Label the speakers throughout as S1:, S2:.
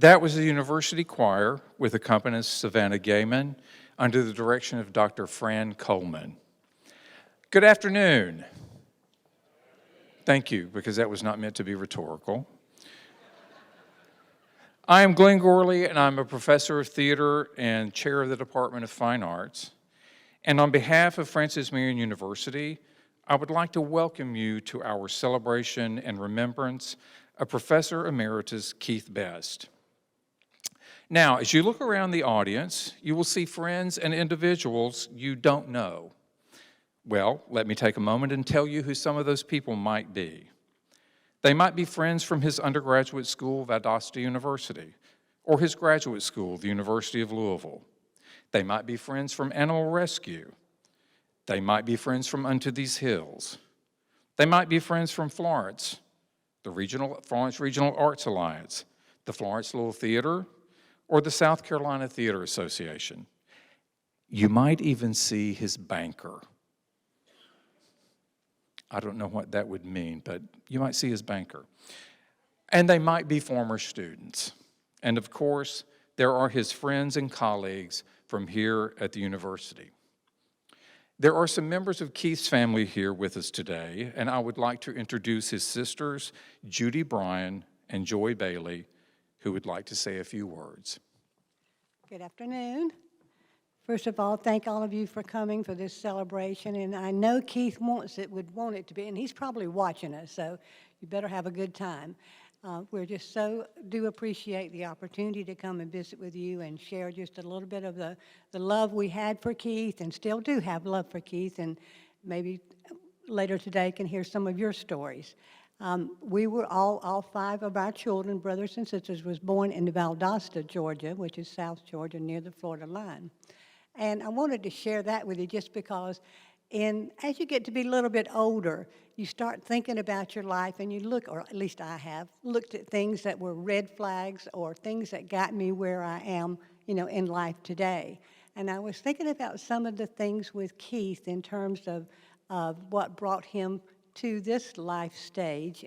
S1: That was the university choir with accompanist Savannah Gaiman under the direction of Dr. Fran Coleman. Good afternoon. Thank you, because that was not meant to be rhetorical. I am Glenn Gorley, and I'm a professor of theater and chair of the Department of Fine Arts. And on behalf of Francis Marion University, I would like to welcome you to our celebration and remembrance of Professor Emeritus Keith Best. Now, as you look around the audience, you will see friends and individuals you don't know. Well, let me take a moment and tell you who some of those people might be. They might be friends from his undergraduate school, Valdosta University, or his graduate school, the University of Louisville. They might be friends from Animal Rescue. They might be friends from Unto These Hills. They might be friends from Florence, the Florence Regional Arts Alliance, the Florence Little Theater, or the South Carolina Theater Association. You might even see his banker. I don't know what that would mean, but you might see his banker. And they might be former students. And of course, there are his friends and colleagues from here at the university. There are some members of Keith's family here with us today, and I would like to introduce his sisters, Judy Bryan and Joy Bailey, who would like to say a few words.
S2: Good afternoon. First of all, thank all of you for coming for this celebration, and I know Keith would want it to be, and he's probably watching us, so you better have a good time. We're just do appreciate the opportunity to come and visit with you and share just a little bit of the love we had for Keith and still do have love for Keith, and maybe later today can hear some of your stories. We were all five of our children, brothers and sisters, was born in Valdosta, Georgia, which is South Georgia near the Florida line. And I wanted to share that with you just because as you get to be a little bit older, you start thinking about your life and you look, or at least I have, looked at things that were red flags or things that got me where I am, in life today. And I was thinking about some of the things with Keith in terms of what brought him to this life stage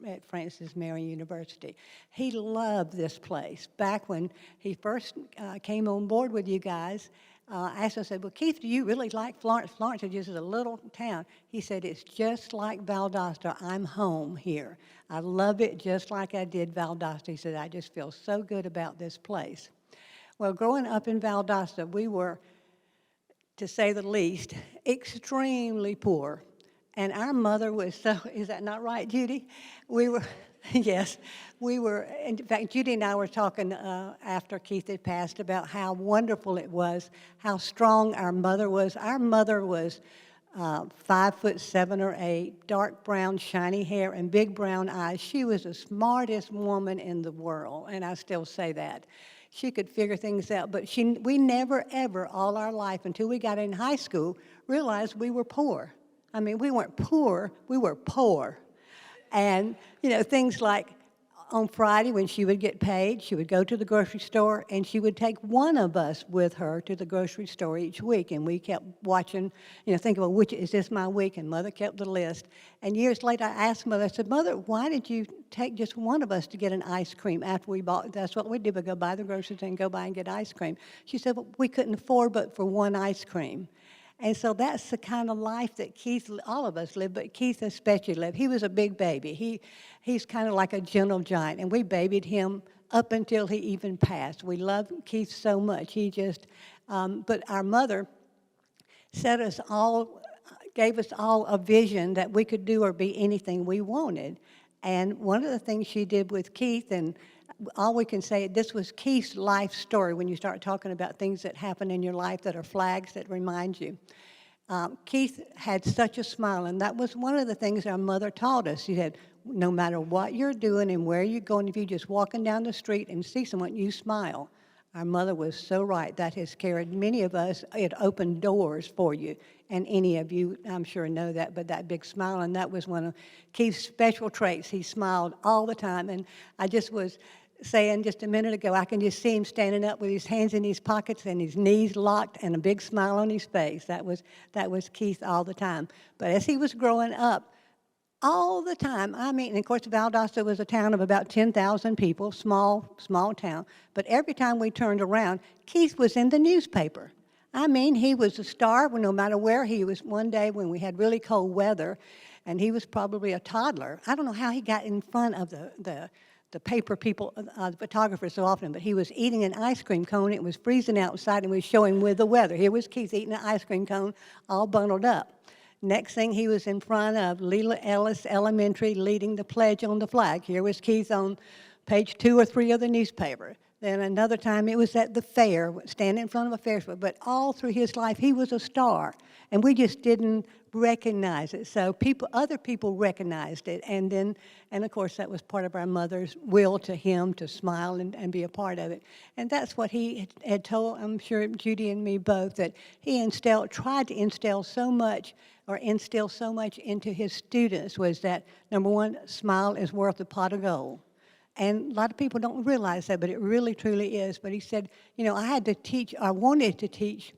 S2: at Francis Marion University. He loved this place. Back when he first came on board with you guys, I asked him, I said, well, Keith, do you really like Florence? Florence is just a little town. He said, it's just like Valdosta. I'm home here. I love it just like I did Valdosta. He said, I just feel so good about this place. Well, growing up in Valdosta, we were, to say the least, extremely poor. And our mother was is that not right, Judy? We were, yes, we were, in fact, Judy and I were talking after Keith had passed about how wonderful it was, how strong our mother was. Our mother was 5'7" or 8", dark brown, shiny hair, and big brown eyes. She was the smartest woman in the world, and I still say that. She could figure things out, but we never, ever, all our life, until we got in high school, realized we were poor. I mean, we weren't poor, we were poor. And, things like on Friday when she would get paid, she would go to the grocery store and she would take one of us with her to the grocery store each week. And we kept watching, thinking, well, which is this my week? And Mother kept the list. And years later, I asked Mother, I said, Mother, why did you take just one of us to get an ice cream after we bought? That's what we did. We go buy the groceries and go by and get ice cream. She said, well, we couldn't afford but for one ice cream. And so that's the kind of life that Keith, all of us lived, but Keith especially lived. He was a big baby. He's kind of like a gentle giant, and we babied him up until he even passed. We loved Keith so much. But our mother gave us all a vision that we could do or be anything we wanted. And one of the things she did with Keith, and all we can say, this was Keith's life story when you start talking about things that happen in your life that are flags that remind you. Keith had such a smile, and that was one of the things our mother taught us. She said, no matter what you're doing and where you're going, if you're just walking down the street and see someone, you smile. Our mother was so right. That has carried many of us. It opened doors for you, and any of you, I'm sure, know that, but that big smile, and that was one of Keith's special traits. He smiled all the time, and I just was saying just a minute ago, I can just see him standing up with his hands in his pockets and his knees locked and a big smile on his face. That was Keith all the time. But as he was growing up, all the time. I mean, and of course, Valdosta was a town of about 10,000 people, small town. But every time we turned around, Keith was in the newspaper. I mean, he was a star no matter where he was. One day when we had really cold weather, and he was probably a toddler. I don't know how he got in front of the paper people, the photographers so often, but he was eating an ice cream cone. It was freezing outside, and we was showing with the weather. Here was Keith eating an ice cream cone, all bundled up. Next thing, he was in front of Leela Ellis Elementary leading the pledge on the flag. Here was Keith on page 2 or 3 of the newspaper. Then another time, it was at the fair, standing in front of a fair. But all through his life, he was a star, and we just didn't recognize it. So other people recognized it, and of course, that was part of our mother's will to him to smile and be a part of it. And that's what he had told, I'm sure, Judy and me both, that he tried to instill so much into his students was that, number one, smile is worth a pot of gold. And a lot of people don't realize that, but it really, truly is. But he said, I wanted to teach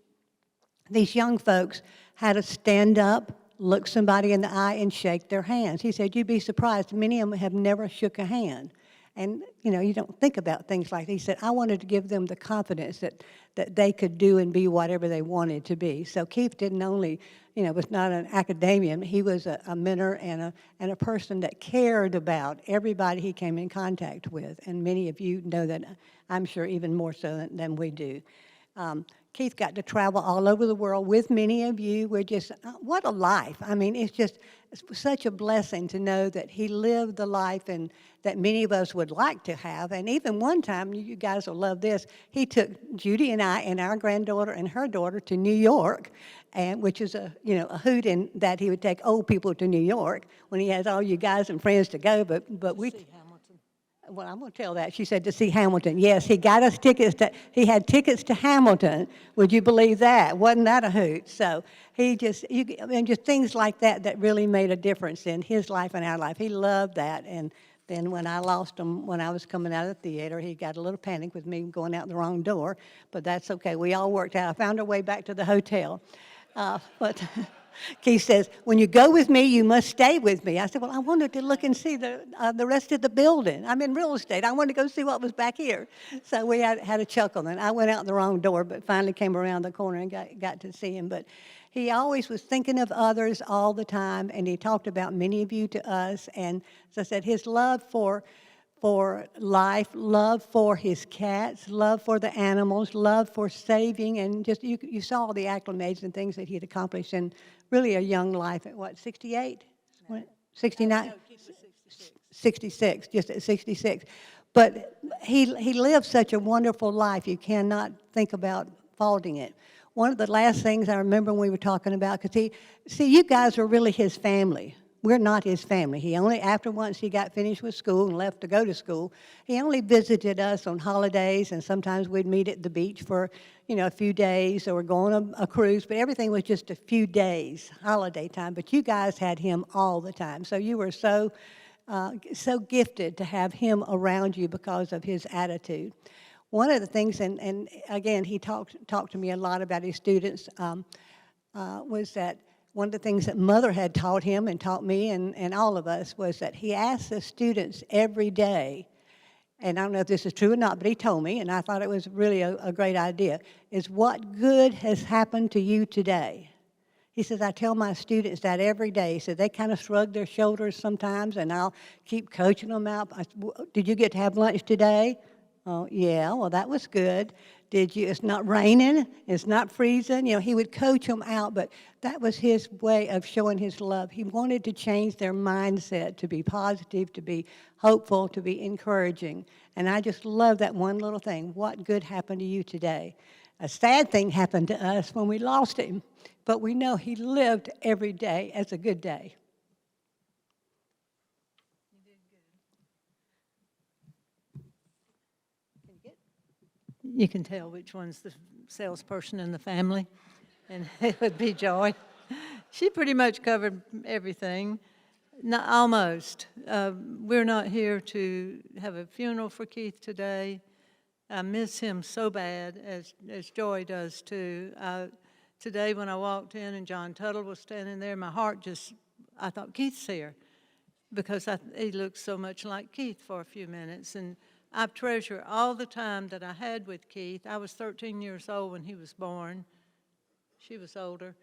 S2: these young folks how to stand up, look somebody in the eye, and shake their hands. He said, you'd be surprised. Many of them have never shook a hand. And, you don't think about things like that. He said, I wanted to give them the confidence that they could do and be whatever they wanted to be. So Keith didn't only, was not an academician. He was a mentor and a person that cared about everybody he came in contact with. And many of you know that, I'm sure, even more so than we do. Keith got to travel all over the world with many of you. We're just, what a life. I mean, it's such a blessing to know that he lived the life and that many of us would like to have. And even one time, you guys will love this, he took Judy and I and our granddaughter and her daughter to New York, which is a hoot in that he would take old people to New York when he has all you guys and friends to go, but we... Well, I'm going to tell that. She said to see Hamilton. Yes, he got us tickets he had tickets to Hamilton. Would you believe that? Wasn't that a hoot? So just things like that really made a difference in his life and our life. He loved that. And then when I lost him, when I was coming out of the theater, he got a little panic with me going out the wrong door, but that's okay. We all worked out. I found our way back to the hotel. But Keith says, when you go with me, you must stay with me. I said, well, I wanted to look and see the rest of the building. I'm in real estate. I wanted to go see what was back here. So we had a chuckle. And I went out the wrong door, but finally came around the corner and got to see him. But he always was thinking of others all the time, and he talked about many of you to us. And as I said, his love for life, love for his cats, love for the animals, love for saving, and just you saw all the acclimates and things that he had accomplished in really a young life at what, 68? No. 69? No, he was 66, just at 66. But he lived such a wonderful life, you cannot think about faulting it. One of the last things I remember when we were talking about, because you guys are really his family. We're not his family. He only, after once he got finished with school and left to go to school, he only visited us on holidays, and sometimes we'd meet at the beach for, a few days, or go on a cruise, but everything was just a few days, holiday time. But you guys had him all the time. So you were so gifted to have him around you because of his attitude. One of the things, and again, he talked to me a lot about his students, was that one of the things that Mother had taught him and taught me and all of us was that he asked the students every day, and I don't know if this is true or not, but he told me, and I thought it was really a great idea, is what good has happened to you today? He says, I tell my students that every day. He said, they kind of shrug their shoulders sometimes, and I'll keep coaching them out. Did you get to have lunch today? Oh, yeah, well, that was good. It's not raining, it's not freezing. He would coach them out, but that was his way of showing his love. He wanted to change their mindset to be positive, to be hopeful, to be encouraging. And I just love that one little thing. What good happened to you today? A sad thing happened to us when we lost him, but we know he lived every day as a good day.
S3: You can tell which one's the salesperson in the family, and it would be Joy. She pretty much covered everything, not, almost. We're not here to have a funeral for Keith today. I miss him so bad, as Joy does too. Today when I walked in and John Tuttle was standing there, my heart I thought, Keith's here. because he looked so much like Keith for a few minutes. And I treasure all the time that I had with Keith. I was 13 years old when he was born. She was older.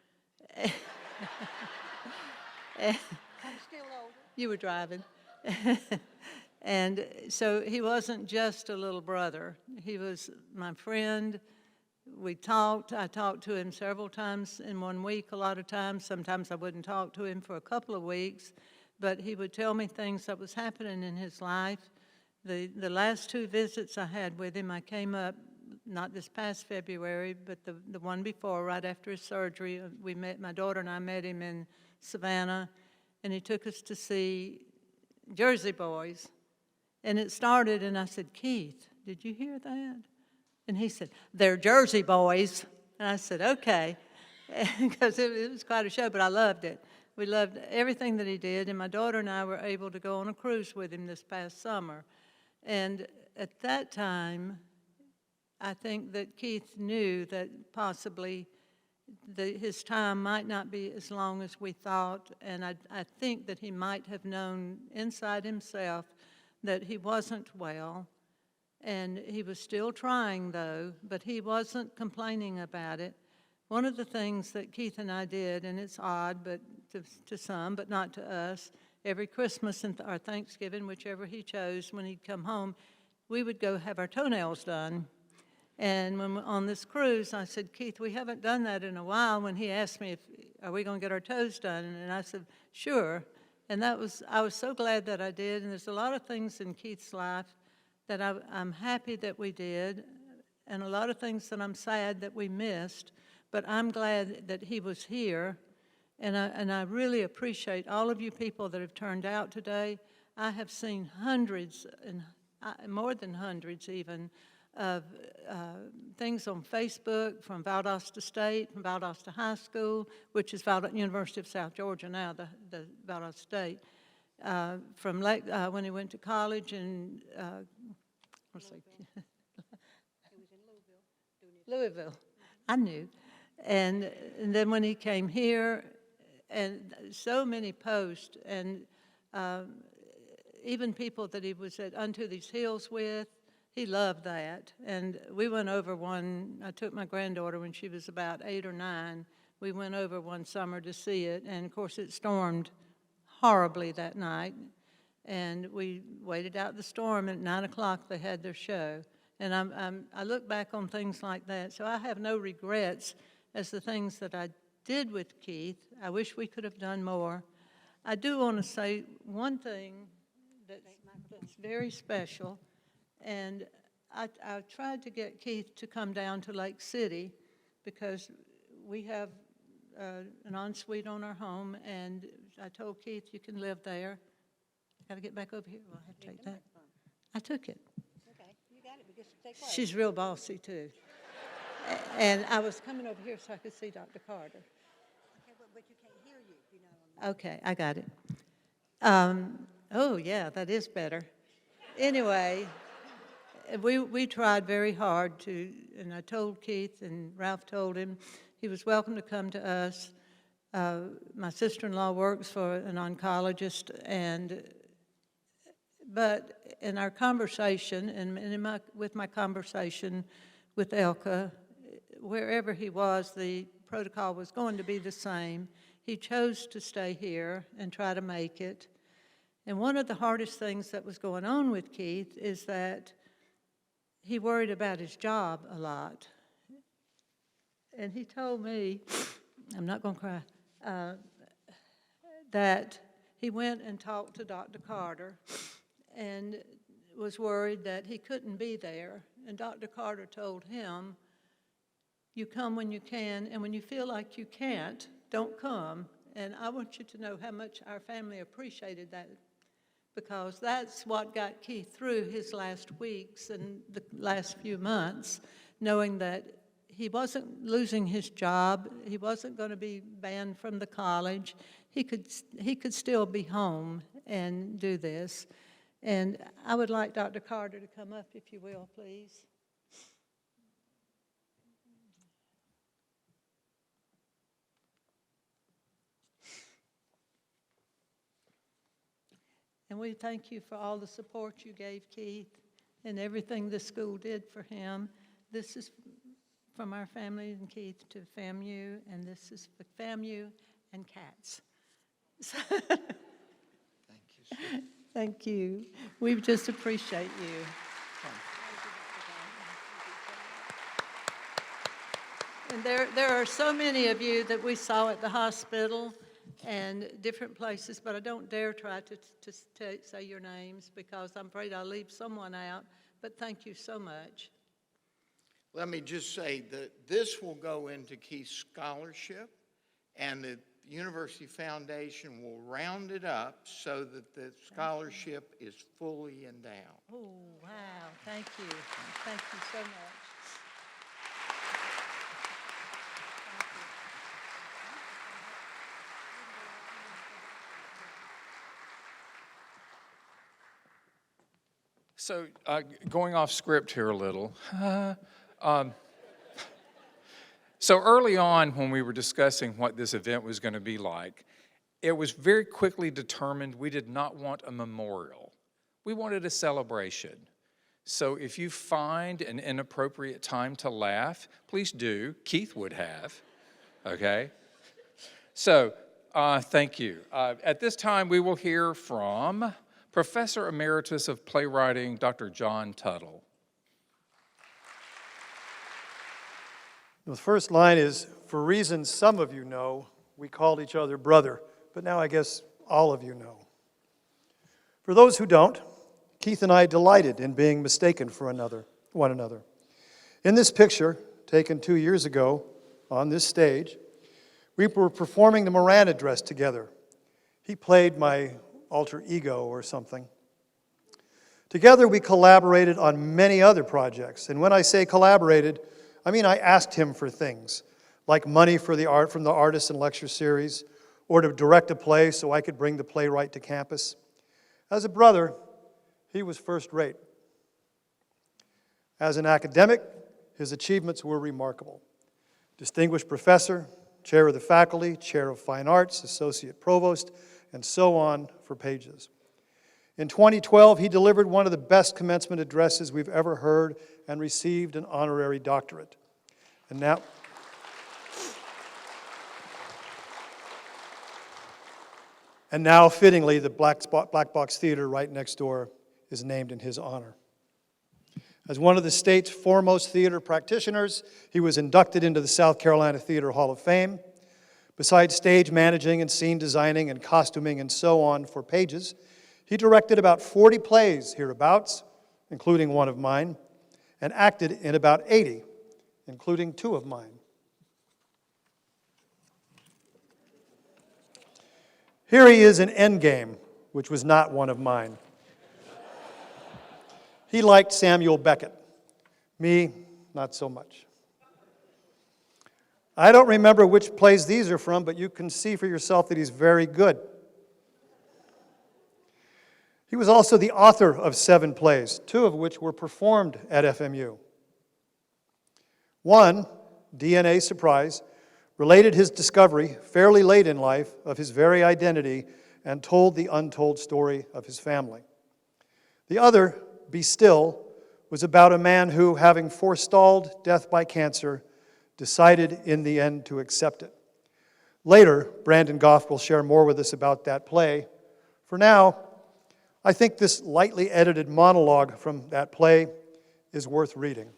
S2: I'm still older.
S3: You were driving. And so he wasn't just a little brother. He was my friend. We talked. I talked to him several times in 1 week, a lot of times. Sometimes I wouldn't talk to him for a couple of weeks, but he would tell me things that was happening in his life. The last 2 visits I had with him, I came up, not this past February, but the one before, right after his surgery. My daughter and I met him in Savannah, and he took us to see Jersey Boys. And it started, and I said, Keith, did you hear that? And he said, they're Jersey Boys. And I said, okay, because it was quite a show, but I loved it. We loved everything that he did, and my daughter and I were able to go on a cruise with him this past summer. And at that time, I think that Keith knew that possibly his time might not be as long as we thought, and I think that he might have known inside himself that he wasn't well, and he was still trying, though, but he wasn't complaining about it. One of the things that Keith and I did, and it's odd but to some, but not to us, every Christmas or Thanksgiving, whichever he chose, when he'd come home, we would go have our toenails done. And when on this cruise, I said, Keith, we haven't done that in a while. When he asked me, are we going to get our toes done? And I said, sure. And I was so glad that I did. And there's a lot of things in Keith's life that I'm happy that we did, and a lot of things that I'm sad that we missed. But I'm glad that he was here, and I really appreciate all of you people that have turned out today. I have seen hundreds, and more than hundreds even, of things on Facebook from Valdosta State, from Valdosta High School, which is University of South Georgia now, the Valdosta State, from when he went to college in, what's it? Louisville. I knew. And then when he came here, and so many posts, and even people that he was at Unto These Hills with, he loved that. And we went over I took my granddaughter when she was about 8 or 9. We went over one summer to see it, and of course it stormed horribly that night. And we waited out the storm, and at 9 o'clock they had their show. And I look back on things like that, so I have no regrets as the things that I did with Keith. I wish we could have done more. I do want to say one thing that's very special. And I tried to get Keith to come down to Lake City because we have an ensuite on our home, and I told Keith, you can live there. Got to get back over here. Well, I have to take that. I took it.
S2: Okay, you got it, but just stay close.
S3: She's real bossy, too. And I was coming over here so I could see Dr. Carter.
S2: Okay, but you can't hear you, you know.
S3: Okay, I got it. Oh, yeah, that is better. Anyway, we tried very hard to, and I told Keith, and Ralph told him, he was welcome to come to us. My sister-in-law works for an oncologist, but in our conversation, and with my conversation with Elka, wherever he was, the protocol was going to be the same. He chose to stay here and try to make it. And one of the hardest things that was going on with Keith is that he worried about his job a lot. And he told me, I'm not going to cry, that he went and talked to Dr. Carter and was worried that he couldn't be there. And Dr. Carter told him, you come when you can, and when you feel like you can't, don't come. And I want you to know how much our family appreciated that, because that's what got Keith through his last weeks and the last few months, knowing that he wasn't losing his job, he wasn't going to be banned from the college, he could still be home and do this. And I would like Dr. Carter to come up, if you will, please. And we thank you for all the support you gave Keith and everything the school did for him. This is from our family and Keith to FAMU, and this is for FAMU and cats.
S4: Thank you, sir.
S3: Thank you. We just appreciate you. And there are so many of you that we saw at the hospital and different places, but I don't dare try to say your names because I'm afraid I'll leave someone out, but thank you so much.
S4: Let me just say that this will go into Keith's scholarship, and the University Foundation will round it up so that the scholarship is fully endowed.
S3: Oh, wow, thank you. Thank you so much.
S1: So going off script here a little. So early on when we were discussing what this event was going to be like, it was very quickly determined we did not want a memorial. We wanted a celebration. So if you find an inappropriate time to laugh, please do. Keith would have, okay? So thank you. At this time, we will hear from Professor Emeritus of Playwriting, Dr. John Tuttle.
S5: The first line is, for reasons some of you know, we called each other brother, but now I guess all of you know. For those who don't, Keith and I delighted in being mistaken for one another. In this picture, taken 2 years ago on this stage, we were performing the Moran address together. He played my alter ego or something. Together we collaborated on many other projects, and when I say collaborated, I mean I asked him for things, like money for the art from the Artists and Lecture Series, or to direct a play so I could bring the playwright to campus. As a brother, he was first rate. As an academic, his achievements were remarkable. Distinguished professor, chair of the faculty, chair of fine arts, associate provost, and so on for pages. In 2012, he delivered one of the best commencement addresses we've ever heard and received an honorary doctorate. And now, fittingly, the Black Box Theater right next door is named in his honor. As one of the state's foremost theater practitioners, he was inducted into the South Carolina Theater Hall of Fame. Besides stage managing and scene designing and costuming and so on for pages, he directed about 40 plays hereabouts, including one of mine, and acted in about 80, including 2 of mine. Here he is in Endgame, which was not one of mine. He liked Samuel Beckett. Me, not so much. I don't remember which plays these are from, but you can see for yourself that he's very good. He was also the author of 7 plays, 2 of which were performed at FMU. One, DNA Surprise, related his discovery fairly late in life of his very identity and told the untold story of his family. The other, Be Still, was about a man who, having forestalled death by cancer, decided in the end to accept it. Later, Brandon Goff will share more with us about that play. For now, I think this lightly edited monologue from that play is worth reading.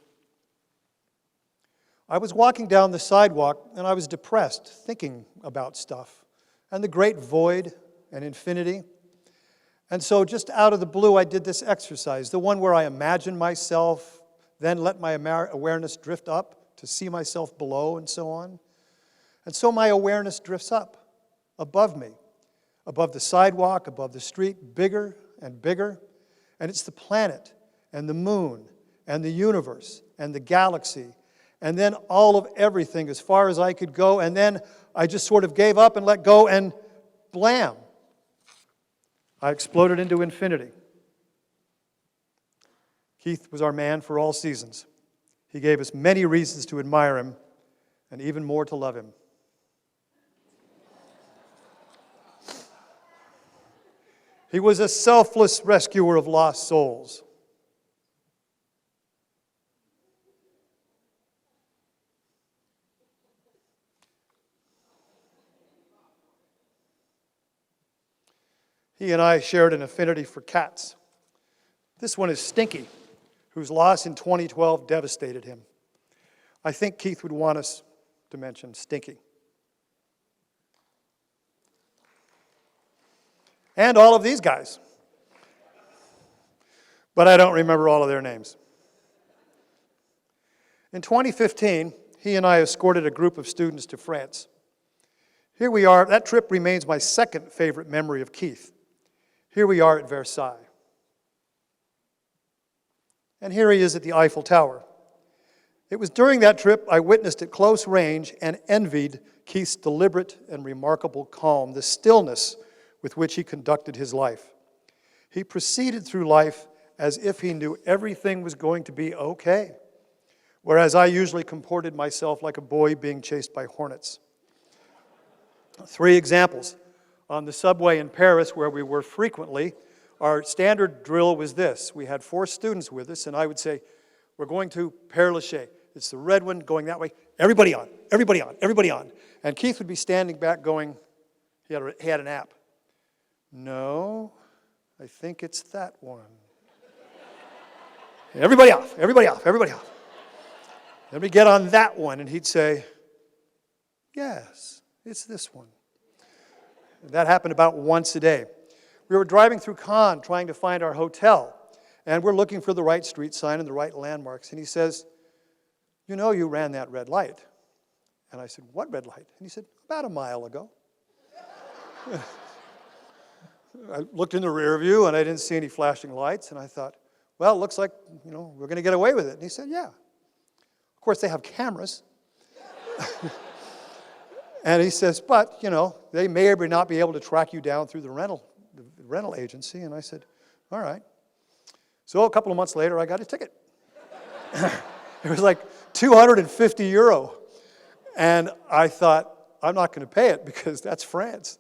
S5: I was walking down the sidewalk and I was depressed, thinking about stuff and the great void and infinity. And so just out of the blue, I did this exercise, the one where I imagine myself, then let my awareness drift up to see myself below and so on. And so my awareness drifts up above me, above the sidewalk, above the street, bigger and bigger. And it's the planet and the moon and the universe and the galaxy and then all of everything as far as I could go. And then I just sort of gave up and let go and blam. I exploded into infinity. Keith was our man for all seasons. He gave us many reasons to admire him and even more to love him. He was a selfless rescuer of lost souls. He and I shared an affinity for cats. This one is Stinky, whose loss in 2012 devastated him. I think Keith would want us to mention Stinky. And all of these guys. But I don't remember all of their names. In 2015, he and I escorted a group of students to France. Here we are. That trip remains my second favorite memory of Keith. Here we are at Versailles. And here he is at the Eiffel Tower. It was during that trip I witnessed at close range and envied Keith's deliberate and remarkable calm, the stillness with which he conducted his life. He proceeded through life as if he knew everything was going to be okay, whereas I usually comported myself like a boy being chased by hornets. 3 examples. On the subway in Paris, where we were frequently, our standard drill was this. We had 4 students with us, and I would say, we're going to Père Lachaise. It's the red one going that way. Everybody on, everybody on, everybody on. And Keith would be standing back going, he had an app. No, I think it's that one. Everybody off, everybody off, everybody off. Let me get on that one. And he'd say, yes, it's this one. That happened about once a day. We were driving through Cannes trying to find our hotel, and we're looking for the right street sign and the right landmarks. And he says, you know you ran that red light. And I said, what red light? And he said, about a mile ago. I looked in the rear view, and I didn't see any flashing lights, and I thought, well, it looks like, we're going to get away with it. And he said, yeah. Of course, they have cameras. And he says, but, they may or may not be able to track you down through the rental agency. And I said, all right. So a couple of months later, I got a ticket. It was like 250 euro. And I thought, I'm not going to pay it because that's France.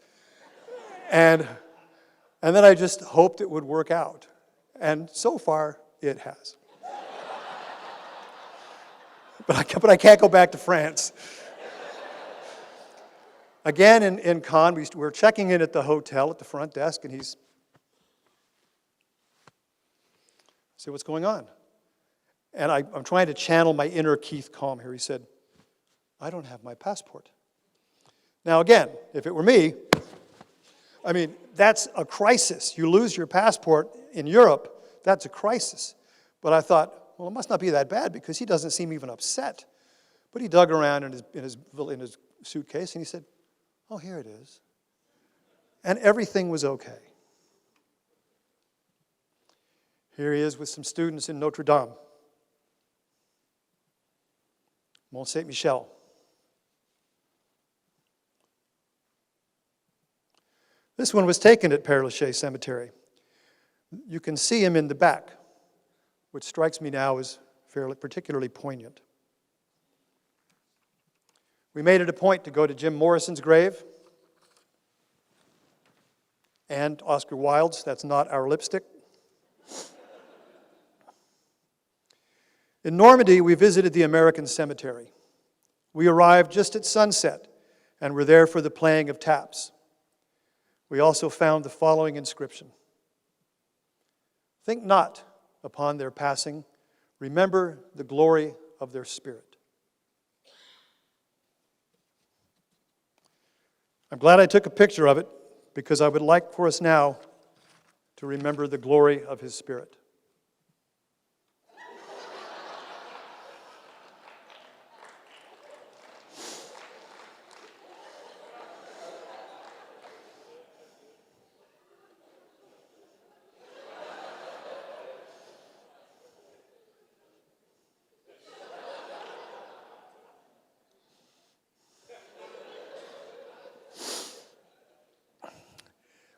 S5: And then I just hoped it would work out. And so far, it has. But I can't go back to France. Again, in Cannes, we were checking in at the hotel at the front desk, and I said, what's going on? And I'm trying to channel my inner Keith calm here. He said, I don't have my passport. Now again, if it were me, that's a crisis. You lose your passport in Europe, that's a crisis. But I thought, well, it must not be that bad because he doesn't seem even upset. But he dug around in his suitcase, and he said, oh, here it is. And everything was okay. Here he is with some students in Notre Dame, Mont Saint-Michel. This one was taken at Père Lachaise Cemetery. You can see him in the back, which strikes me now as particularly poignant. We made it a point to go to Jim Morrison's grave and Oscar Wilde's. That's not our lipstick. In Normandy, we visited the American Cemetery. We arrived just at sunset and were there for the playing of taps. We also found the following inscription. Think not upon their passing, remember the glory of their spirit. I'm glad I took a picture of it because I would like for us now to remember the glory of his spirit.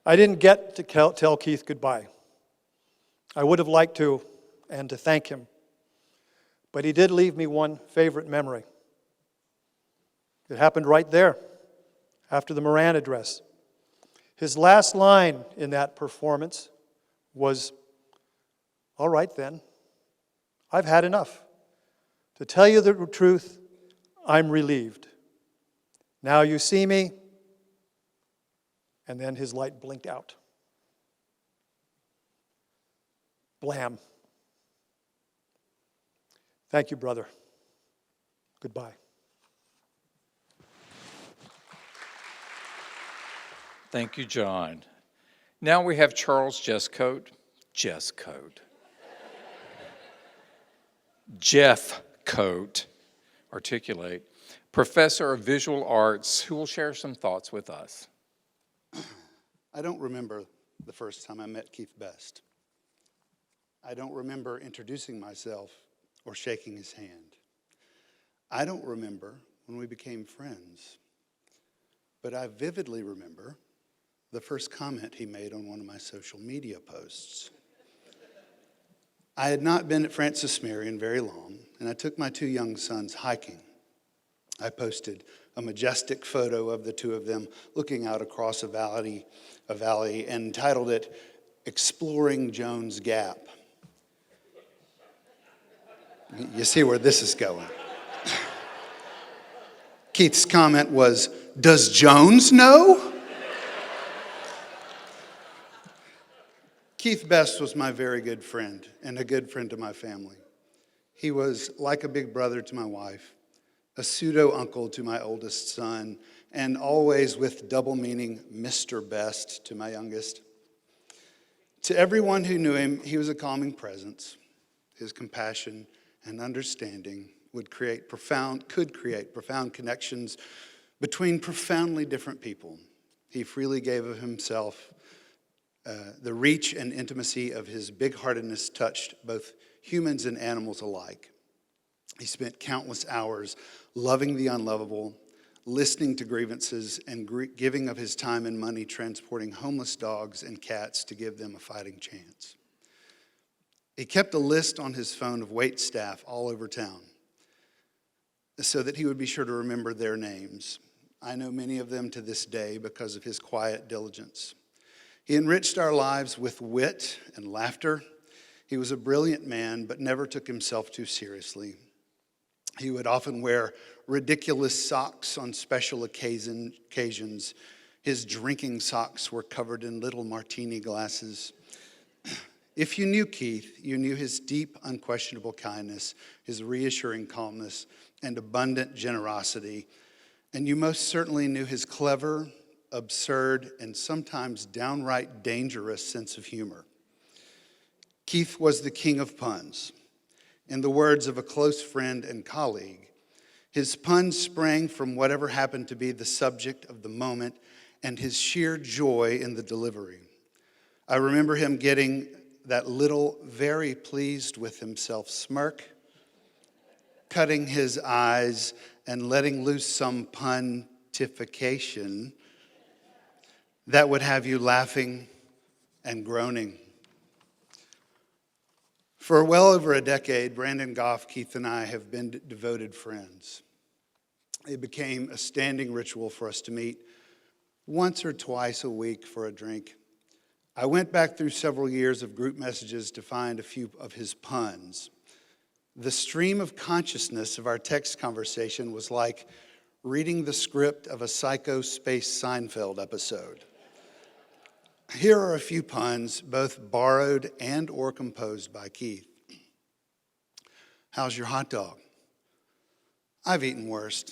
S5: I didn't get to tell Keith goodbye. I would have liked to, and to thank him. But he did leave me one favorite memory. It happened right there, after the Moran address. His last line in that performance was, "All right then, I've had enough. To tell you the truth, I'm relieved. Now you see me." And then his light blinked out. Blam. Thank you, brother. Goodbye.
S1: Thank you, John. Now we have Charles Jesscoat. Jeff Coat, articulate, professor of visual arts, who will share some thoughts with us.
S6: I don't remember the first time I met Keith Best. I don't remember introducing myself or shaking his hand. I don't remember when we became friends. But I vividly remember the first comment he made on one of my social media posts. I had not been at Francis Marion very long, and I took my 2 young sons hiking. I posted a majestic photo of the 2 of them looking out across a valley, and titled it, "Exploring Jones Gap." You see where this is going. Keith's comment was, "Does Jones know?" Keith Best was my very good friend and a good friend to my family. He was like a big brother to my wife, a pseudo-uncle to my oldest son, and always with double meaning Mr. Best to my youngest. To everyone who knew him, he was a calming presence. His compassion and understanding could create profound connections between profoundly different people. He freely gave of himself. The reach and intimacy of his big-heartedness touched both humans and animals alike. He spent countless hours loving the unlovable, listening to grievances, and giving of his time and money transporting homeless dogs and cats to give them a fighting chance. He kept a list on his phone of waitstaff all over town so that he would be sure to remember their names. I know many of them to this day because of his quiet diligence. He enriched our lives with wit and laughter. He was a brilliant man, but never took himself too seriously. He would often wear ridiculous socks on special occasions. His drinking socks were covered in little martini glasses. If you knew Keith, you knew his deep, unquestionable kindness, his reassuring calmness, and abundant generosity. And you most certainly knew his clever, absurd, and sometimes downright dangerous sense of humor. Keith was the king of puns. In the words of a close friend and colleague, his puns sprang from whatever happened to be the subject of the moment and his sheer joy in the delivery. I remember him getting that little, very pleased with himself smirk, cutting his eyes and letting loose some puntification that would have you laughing and groaning. For well over a decade, Brandon Goff, Keith, and I have been devoted friends. It became a standing ritual for us to meet once or twice a week for a drink. I went back through several years of group messages to find a few of his puns. The stream of consciousness of our text conversation was like reading the script of a Psycho Space Seinfeld episode. Here are a few puns, both borrowed and or composed by Keith. How's your hot dog? I've eaten worse.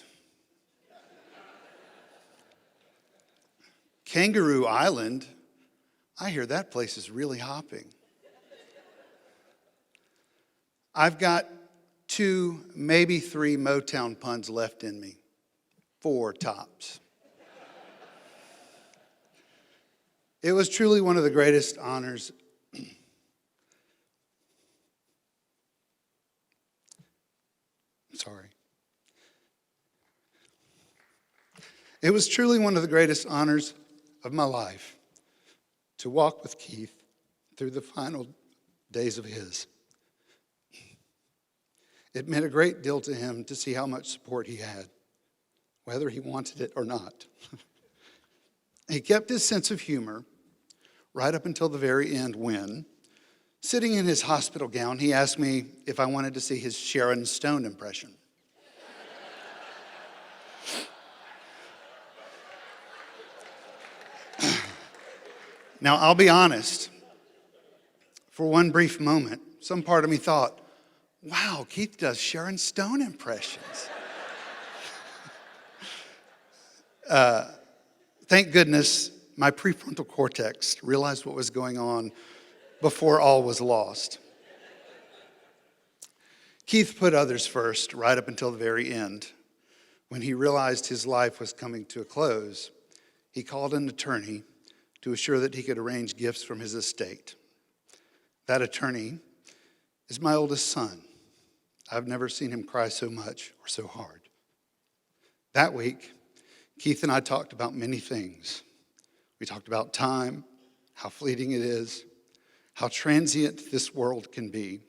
S6: Kangaroo Island? I hear that place is really hopping. I've got 2, maybe 3 Motown puns left in me. 4 tops. It was truly one of the greatest honors. Sorry. It was truly one of the greatest honors of my life to walk with Keith through the final days of his. It meant a great deal to him to see how much support he had, whether he wanted it or not. He kept his sense of humor right up until the very end when, sitting in his hospital gown, he asked me if I wanted to see his Sharon Stone impression. Now, I'll be honest. For one brief moment, some part of me thought, wow, Keith does Sharon Stone impressions. Thank goodness my prefrontal cortex realized what was going on before all was lost. Keith put others first right up until the very end. When he realized his life was coming to a close, he called an attorney to assure that he could arrange gifts from his estate. That attorney is my oldest son. I've never seen him cry so much or so hard. That week, Keith and I talked about many things. We talked about time, how fleeting it is, how transient this world can be.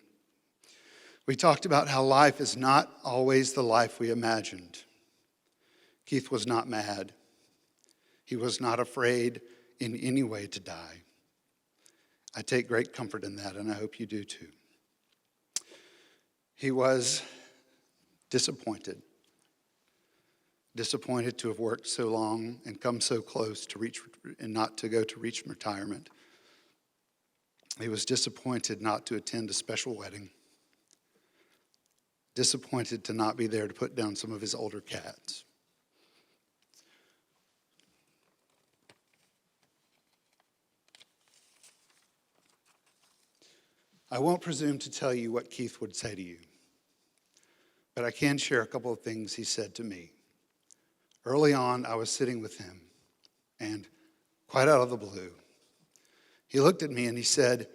S6: We talked about how life is not always the life we imagined. Keith was not mad. He was not afraid in any way to die. I take great comfort in that, and I hope you do too. He was disappointed to have worked so long and come so close to reach and not to go to reach retirement. He was disappointed not to attend a special wedding. Disappointed to not be there to put down some of his older cats. I won't presume to tell you what Keith would say to you, but I can share a couple of things he said to me. Early on, I was sitting with him, and quite out of the blue, he looked at me and he said,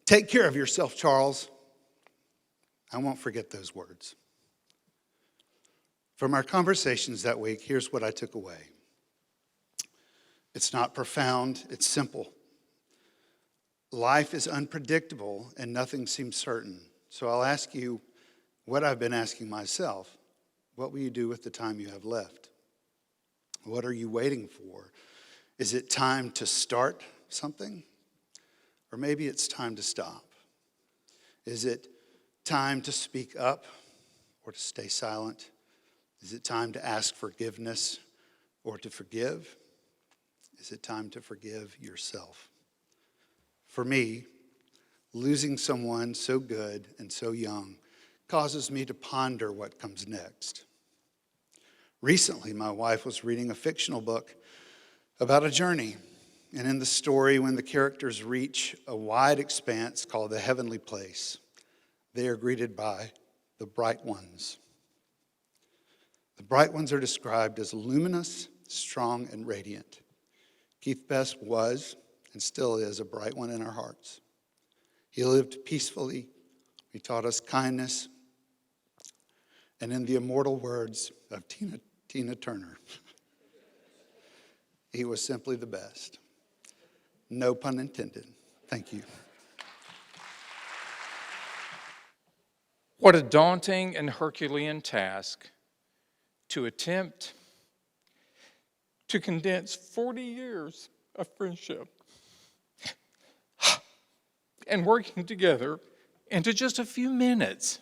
S6: "Take care of yourself, Charles." I won't forget those words. From our conversations that week, here's what I took away. It's not profound, it's simple. Life is unpredictable and nothing seems certain. So I'll ask you what I've been asking myself. What will you do with the time you have left? What are you waiting for? Is it time to start something? Or maybe it's time to stop. Is it time to speak up or to stay silent? Is it time to ask forgiveness or to forgive? Is it time to forgive yourself? For me, losing someone so good and so young causes me to ponder what comes next. Recently, my wife was reading a fictional book about a journey. And in the story, when the characters reach a wide expanse called the heavenly place, they are greeted by the bright ones. The bright ones are described as luminous, strong, and radiant. Keith Best was and still is a bright one in our hearts. He lived peacefully. He taught us kindness. And in the immortal words of Tina Turner, he was simply the best. No pun intended. Thank you.
S1: What a daunting and Herculean task to attempt to condense 40 years of friendship and working together into just a few minutes.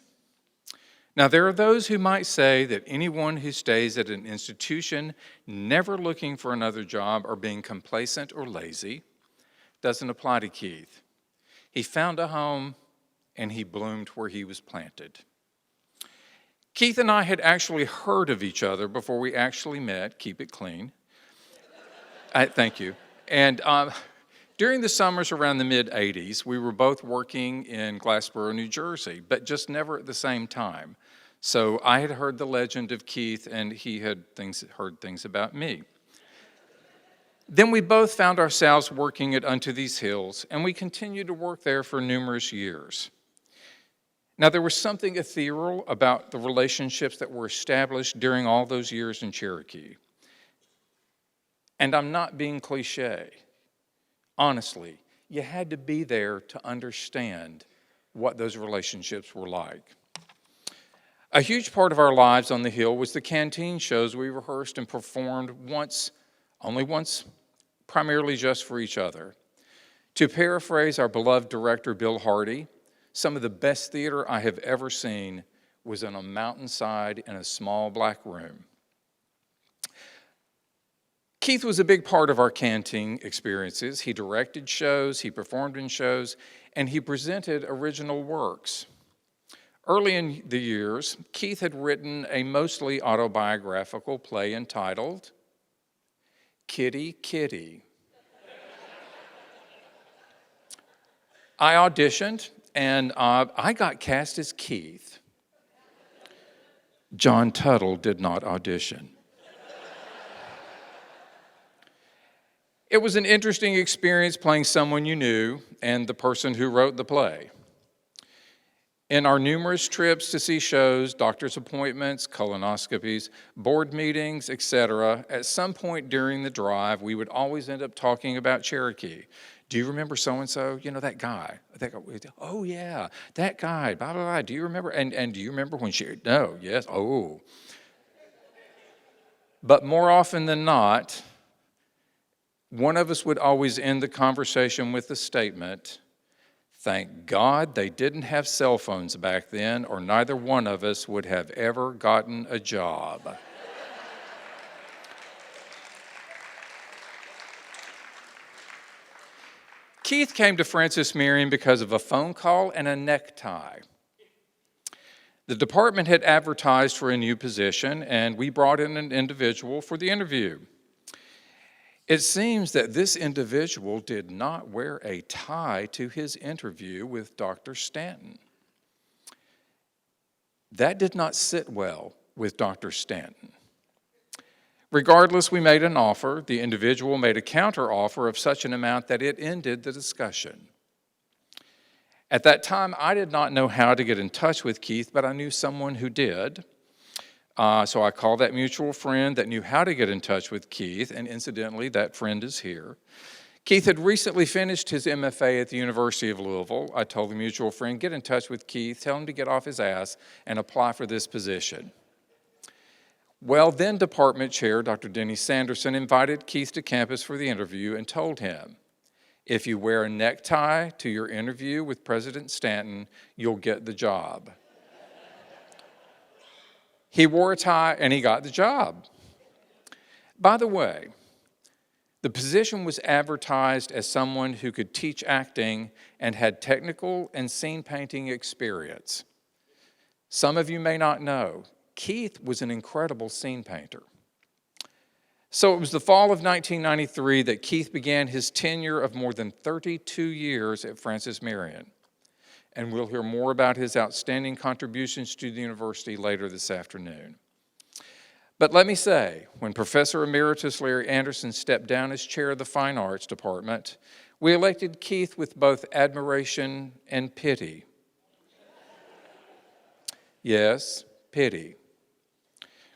S1: Now, there are those who might say that anyone who stays at an institution never looking for another job or being complacent or lazy doesn't apply to Keith. He found a home and he bloomed where he was planted. Keith and I had actually heard of each other before we actually met. Keep it clean. Thank you. And during the summers around the mid-'80s, we were both working in Glassboro, New Jersey, but just never at the same time. So I had heard the legend of Keith, and he had heard things about me. Then we both found ourselves working at Unto These Hills, and we continued to work there for numerous years. Now, there was something ethereal about the relationships that were established during all those years in Cherokee. And I'm not being cliche. Honestly, you had to be there to understand what those relationships were like. A huge part of our lives on the Hill was the canteen shows we rehearsed and performed only once primarily just for each other. To paraphrase our beloved director, Bill Hardy, some of the best theater I have ever seen was on a mountainside in a small black room. Keith was a big part of our canteen experiences. He directed shows, he performed in shows, and he presented original works. Early in the years, Keith had written a mostly autobiographical play entitled Kitty, Kitty. I auditioned, and I got cast as Keith. John Tuttle did not audition. It was an interesting experience playing someone you knew and the person who wrote the play. In our numerous trips to see shows, doctor's appointments, colonoscopies, board meetings, etc., at some point during the drive, we would always end up talking about Cherokee. Do you remember so-and-so? You know, that guy. Oh, yeah, that guy, blah, blah, blah. Do you remember? And do you remember when she, no, yes, oh. But more often than not, one of us would always end the conversation with the statement, "Thank God they didn't have cell phones back then, or neither one of us would have ever gotten a job." Keith came to Francis Marion because of a phone call and a necktie. The department had advertised for a new position, and we brought in an individual for the interview. It seems that this individual did not wear a tie to his interview with Dr. Stanton. That did not sit well with Dr. Stanton. Regardless, we made an offer. The individual made a counteroffer of such an amount that it ended the discussion. At that time, I did not know how to get in touch with Keith, but I knew someone who did. So I called that mutual friend that knew how to get in touch with Keith, and incidentally, that friend is here. Keith had recently finished his MFA at the University of Louisville. I told the mutual friend, get in touch with Keith, tell him to get off his ass and apply for this position. Well, then Department Chair Dr. Denny Sanderson invited Keith to campus for the interview and told him, if you wear a necktie to your interview with President Stanton, you'll get the job. He wore a tie and he got the job. By the way, the position was advertised as someone who could teach acting and had technical and scene painting experience. Some of you may not know, Keith was an incredible scene painter. So it was the fall of 1993 that Keith began his tenure of more than 32 years at Francis Marion. And we'll hear more about his outstanding contributions to the university later this afternoon. But let me say, when Professor Emeritus Larry Anderson stepped down as chair of the Fine Arts Department, we elected Keith with both admiration and pity. Yes, pity.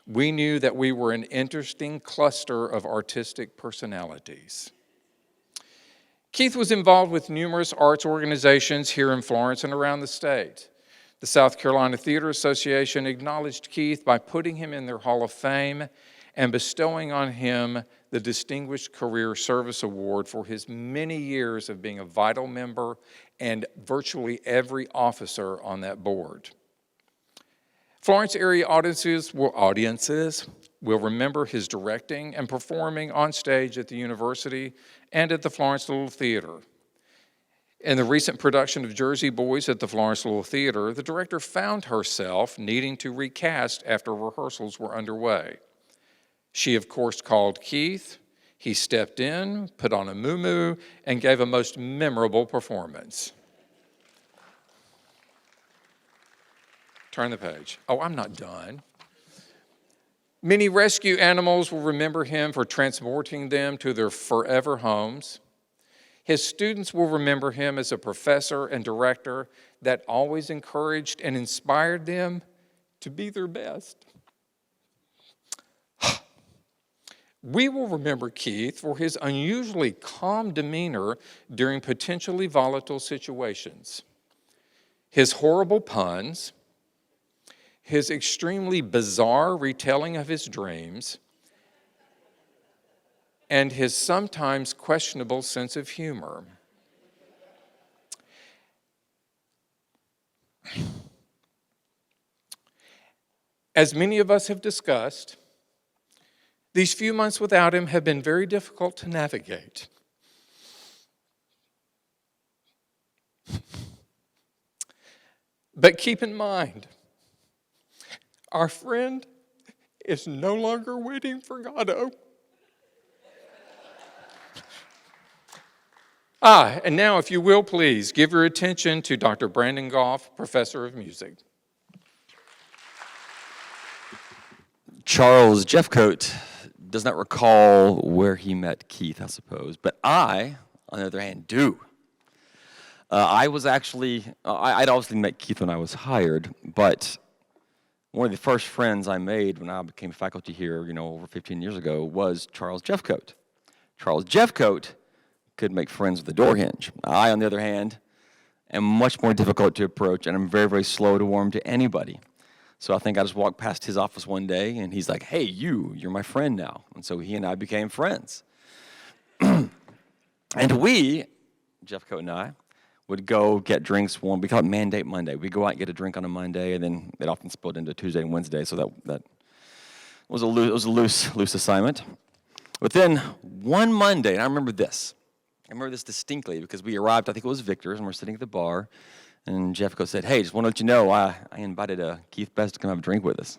S1: We knew that we were an interesting cluster of artistic personalities. Keith was involved with numerous arts organizations here in Florence and around the state. The South Carolina Theater Association acknowledged Keith by putting him in their Hall of Fame and bestowing on him the Distinguished Career Service Award for his many years of being a vital member and virtually every officer on that board. Florence area audiences will remember his directing and performing on stage at the university and at the Florence Little Theater. In the recent production of Jersey Boys at the Florence Little Theater, the director found herself needing to recast after rehearsals were underway. She, of course, called Keith. He stepped in, put on a muumuu, and gave a most memorable performance. Turn the page. Oh, I'm not done. Many rescue animals will remember him for transporting them to their forever homes. His students will remember him as a professor and director that always encouraged and inspired them to be their best. We will remember Keith for his unusually calm demeanor during potentially volatile situations, his horrible puns, his extremely bizarre retelling of his dreams, and his sometimes questionable sense of humor. As many of us have discussed, these few months without him have been very difficult to navigate. But keep in mind, our friend is no longer waiting for Godot. And now, if you will, please give your attention to Dr. Brandon Goff, Professor of Music.
S7: Charles Jeffcoat does not recall where he met Keith, I suppose, but I, on the other hand, do. I'd obviously met Keith when I was hired, but one of the first friends I made when I became faculty here, over 15 years ago, was Charles Jeffcoat. Charles Jeffcoat could make friends with the door hinge. I, on the other hand, am much more difficult to approach, and I'm very, very slow to warm to anybody. So I think I just walked past his office one day, and he's like, hey, you're my friend now. And so he and I became friends. And we, Jeffcoat and I, would go get drinks we call it Mandate Monday. We'd go out and get a drink on a Monday, and then it often spilled into Tuesday and Wednesday, so that was a loose assignment. But then one Monday, and I remember this distinctly because we arrived, I think it was Victor's, and we're sitting at the bar, and Jeffco said, hey, just want to let you know, I invited Keith Best to come have a drink with us.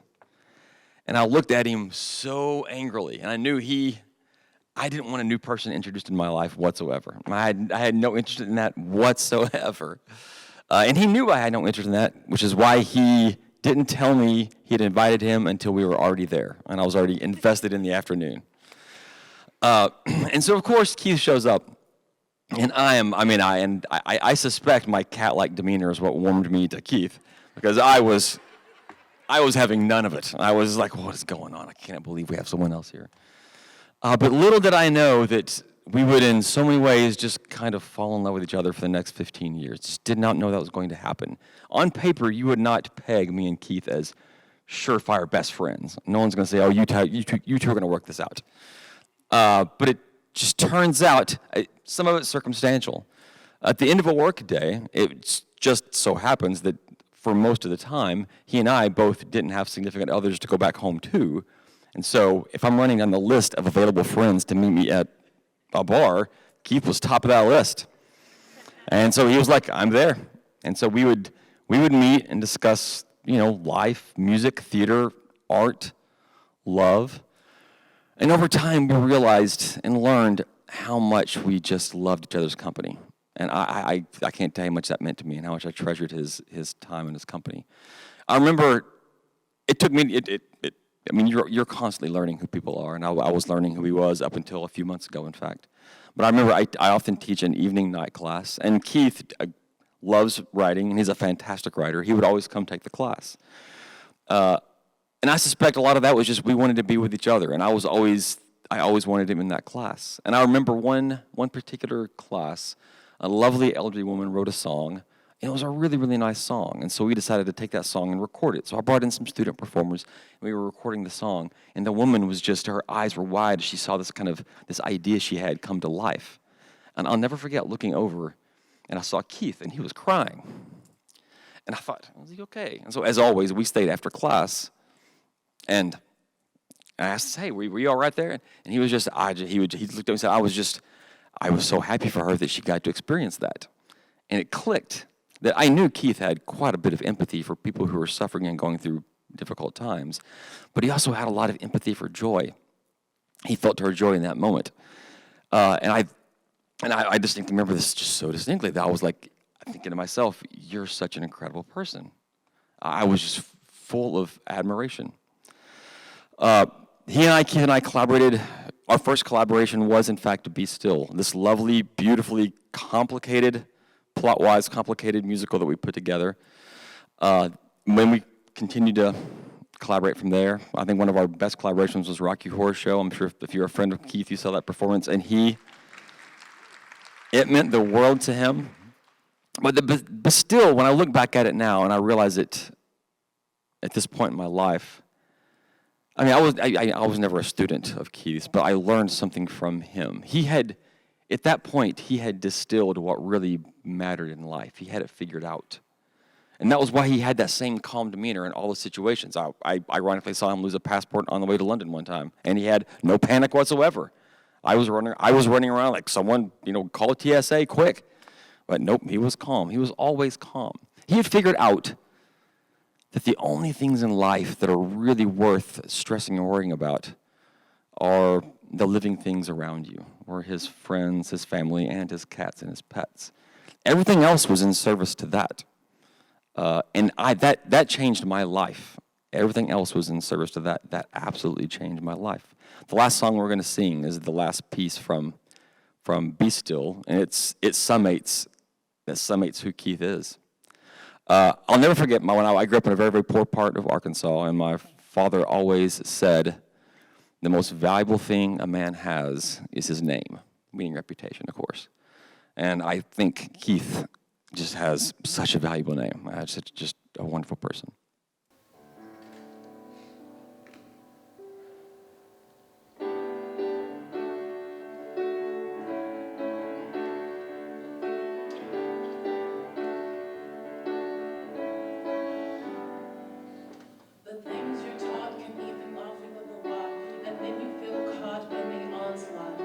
S7: And I looked at him so angrily, and I knew I didn't want a new person introduced in my life whatsoever. I had no interest in that whatsoever. And he knew I had no interest in that, which is why he didn't tell me he had invited him until we were already there, and I was already invested in the afternoon. And so, of course, Keith shows up. And I suspect my cat-like demeanor is what warmed me to Keith, because I was having none of it. I was like, what is going on? I can't believe we have someone else here. But little did I know that we would, in so many ways, just kind of fall in love with each other for the next 15 years. Just did not know that was going to happen. On paper, you would not peg me and Keith as surefire best friends. No one's going to say, oh, you two are going to work this out. But it just turns out, some of it's circumstantial. At the end of a work day, it just so happens that for most of the time, he and I both didn't have significant others to go back home to. And so if I'm running on the list of available friends to meet me at a bar, Keith was top of that list. And so he was like, I'm there. And so we would meet and discuss, life, music, theater, art, love. And over time, we realized and learned how much we just loved each other's company. And I can't tell you how much that meant to me and how much I treasured his time and his company. I remember it took me, you're constantly learning who people are, and I was learning who he was up until a few months ago, in fact. But I remember I often teach an evening night class, and Keith loves writing, and he's a fantastic writer. He would always come take the class. And I suspect a lot of that was just we wanted to be with each other, and I always wanted him in that class. And I remember one particular class, a lovely elderly woman wrote a song, and it was a really, really nice song. And so we decided to take that song and record it. So I brought in some student performers, and we were recording the song, and the woman was just, her eyes were wide as she saw this idea she had come to life. And I'll never forget looking over, and I saw Keith, and he was crying. And I thought, was he okay? And so as always, we stayed after class, and I asked, hey, were you all right there? And he was just, he looked at me and said, I was so happy for her that she got to experience that. And it clicked that I knew Keith had quite a bit of empathy for people who were suffering and going through difficult times, but he also had a lot of empathy for joy. He felt her joy in that moment. And I distinctly remember this just so distinctly that I was like thinking to myself, you're such an incredible person. I was just full of admiration. Keith and I collaborated. Our first collaboration was, in fact, to Be Still, this lovely, beautifully complicated, plot-wise complicated musical that we put together. When we continued to collaborate from there, I think one of our best collaborations was Rocky Horror Show. I'm sure if you're a friend of Keith, you saw that performance, and it meant the world to him. But still, when I look back at it now, and I realize it at this point in my life, I mean, I was never a student of Keith's, but I learned something from him. At that point, he had distilled what really mattered in life. He had it figured out. And that was why he had that same calm demeanor in all the situations. I ironically saw him lose a passport on the way to London one time, and he had no panic whatsoever. I was running around like someone, call a TSA quick. But nope, he was calm. He was always calm. He had figured out that the only things in life that are really worth stressing and worrying about are the living things around you, or his friends, his family, and his cats and his pets. Everything else was in service to that. And that changed my life. Everything else was in service to that. That absolutely changed my life. The last song we're going to sing is the last piece from Be Still, and it summates who Keith is. I'll never forget when I grew up in a very, very poor part of Arkansas, and my father always said, the most valuable thing a man has is his name, meaning reputation, of course. And I think Keith just has such a valuable name. Just a wonderful person.
S8: The things you're taught can even laughing with a lot, and then you feel caught in the onslaught.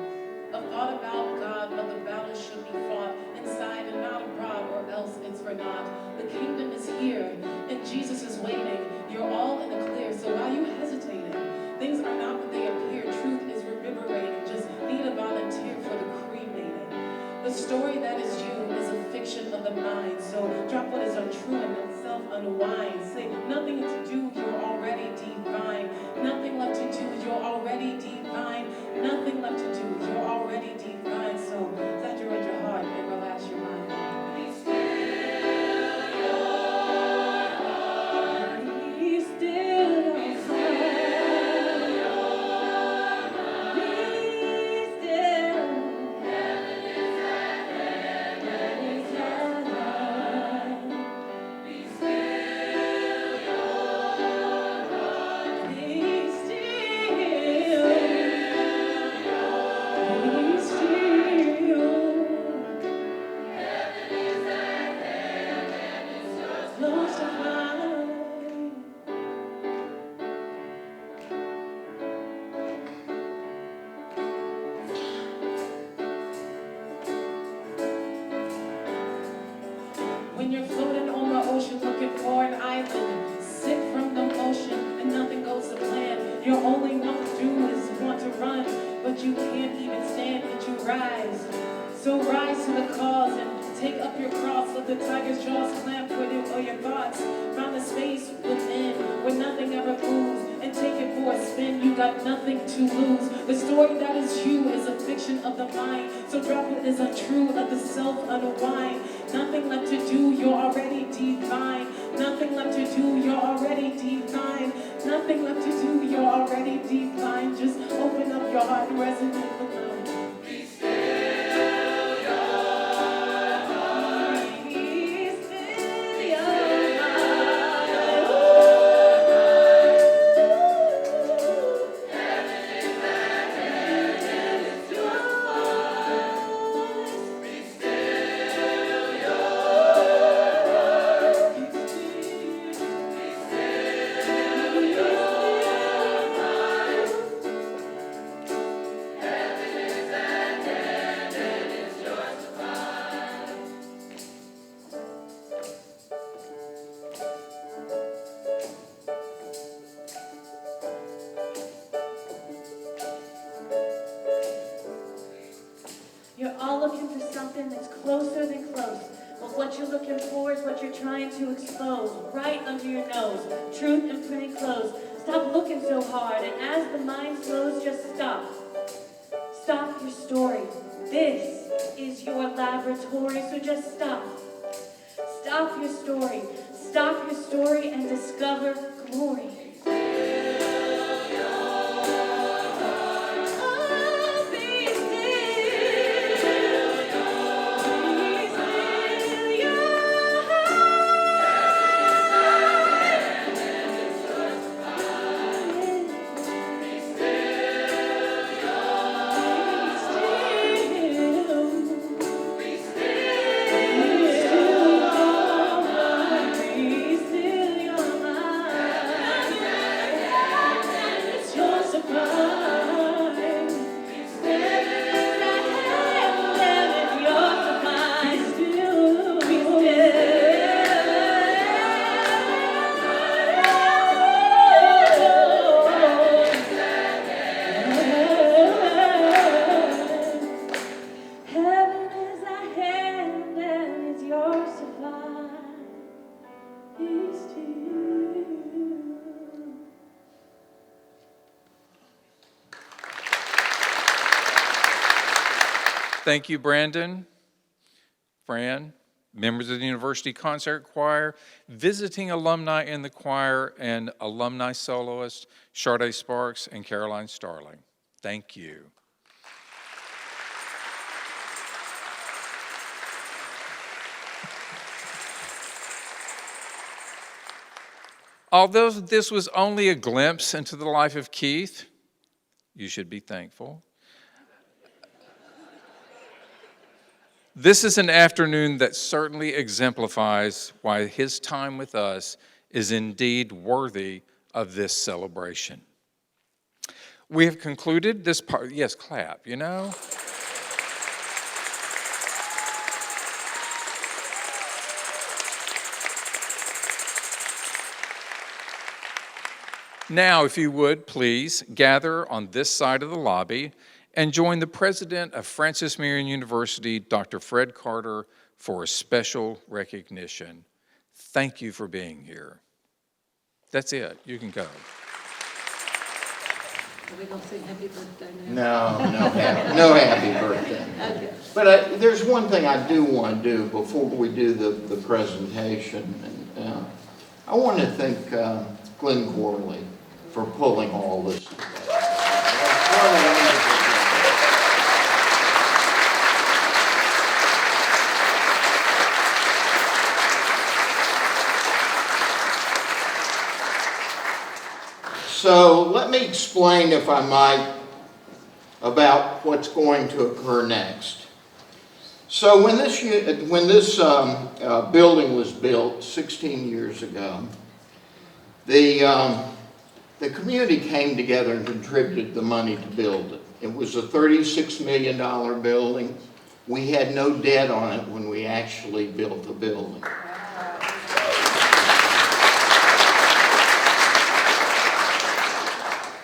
S8: A thought about God, but the battle should be fought inside and not abroad, or else it's for naught. The kingdom is here, and Jesus is waiting. You're all in the clear, so why are you hesitating? Things are not what they appear. Truth is reverberating. Just need a volunteer for the cremating. The story that is you is a fiction of the mind, so drop what is untrue and let self unwind. Say nothing to do, you're already divine. Nothing left to do, you're already divine. Nothing left to do, you're already divine. So saturate your heart and relax your mind. Be still your heart. Be still your heart. Be still. Heaven is at hand. Heaven is at hand. Be still your heart. Be still. Be still. Heaven is at hand and it's yours close to find. When you're floating on the ocean looking for an island, sick from the motion and nothing goes to plan. Your only want to do is want to run, but you can't even stand, but you rise. So rise to the cause and take up your cross. Let the tiger's jaws clamp with it or your thoughts. Found the space within where nothing ever moves, and take it for a spin. You got nothing to lose. The story that is you is a fiction of the mind. So drop what is untrue, let the self unwind. Nothing left to do, you're already divine. Nothing left to do, you're already divine. Nothing left to do, you're already divine. Just open up your heart and resonate with them. Be still your heart. Be still your heart. Heaven is at hand and it's yours. Be still your heart. Be still your heart. Heaven is at hand and it's yours to find. You're all looking for something that's closer than close. But what you're looking for is what you're trying to expose. Right under your nose. Truth and pretty clothes. Stop looking so hard. And as the mind slows, just stop. Stop your story. This is your laboratory, so just stop. Stop your story. Stop your story and discover glory. Oh, be still. Be still your heart.
S1: Thank you, Brandon, Fran, members of the University Concert Choir, visiting alumni in the choir, and alumni soloists, Sade Sparks and Caroline Starling. Thank you. Although this was only a glimpse into the life of Keith, you should be thankful. This is an afternoon that certainly exemplifies why his time with us is indeed worthy of this celebration. We have concluded this part. Yes, clap, you know. Now, if you would, please gather on this side of the lobby and join the president of Francis Marion University, Dr. Fred Carter, for a special recognition. Thank you for being here. That's it. You can go.
S3: Are we going to sing happy birthday now?
S4: No happy birthday.
S3: Okay.
S4: But there's one thing I do want to do before we do the presentation. And, I want to thank Glenn Corley for pulling all this together. So let me explain, if I might, about what's going to occur next. So when this building was built 16 years ago, the community came together and contributed the money to build it. It was a $36 million building. We had no debt on it when we actually built the building.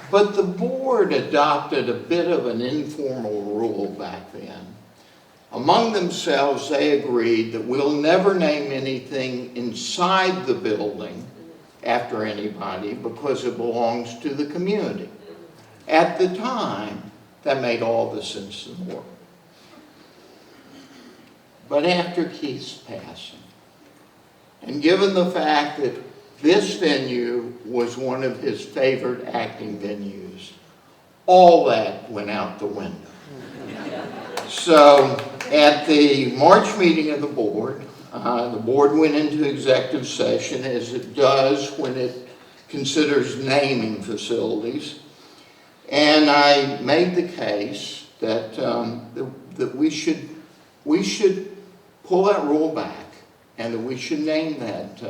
S4: But the board adopted a bit of an informal rule back then. Among themselves, they agreed that we'll never name anything inside the building after anybody because it belongs to the community. At the time, that made all the sense in the world. But after Keith's passing, and given the fact that this venue was one of his favorite acting venues, all that went out the window. So at the March meeting of the board went into executive session, as it does when it considers naming facilities. And I made the case that, that we should pull that rule back and that we should name that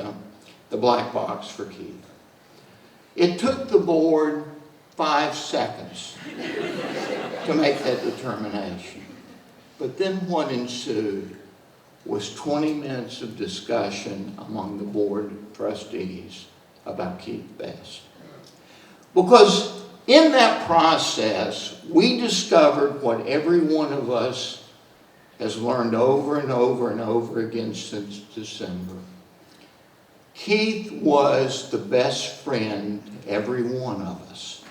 S4: the black box for Keith. It took the board 5 seconds to make that determination. But then what ensued was 20 minutes of discussion among the board trustees about Keith Best. Because in that process, we discovered what every one of us has learned over and over and over again since December. Keith was the best friend to every one of us.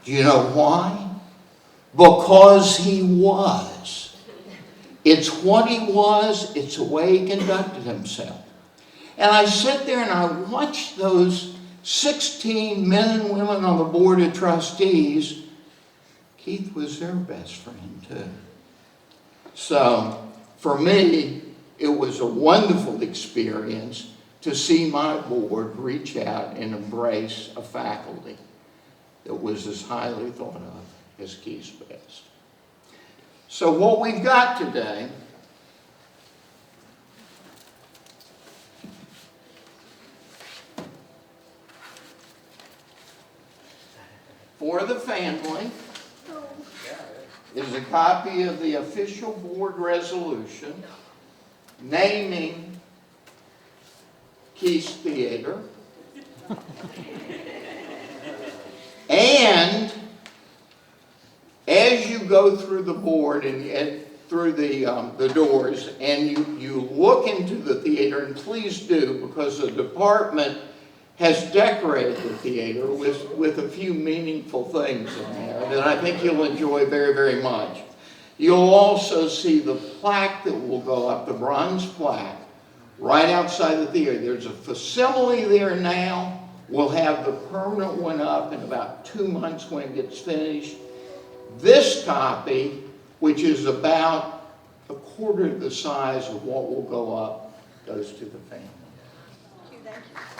S4: Do you know why? Because he was. It's what he was, it's the way he conducted himself. And I sat there and I watched those 16 men and women on the board of trustees. Keith was their best friend too. So for me, it was a wonderful experience to see my board reach out and embrace a faculty that was as highly thought of as Keith Best. So what we've got today for the family is a copy of the official board resolution naming Keith's Theater and as you go through the board and through the doors and you look into the theater, and please do, because the department has decorated the theater with a few meaningful things in there that I think you'll enjoy very, very much. You'll also see the plaque that will go up, the bronze plaque, right outside the theater. There's a facsimile there now. We'll have the permanent one up in about 2 months when it gets finished. This copy, which is about a quarter the size of what will go up, goes to the family.
S2: Thank you.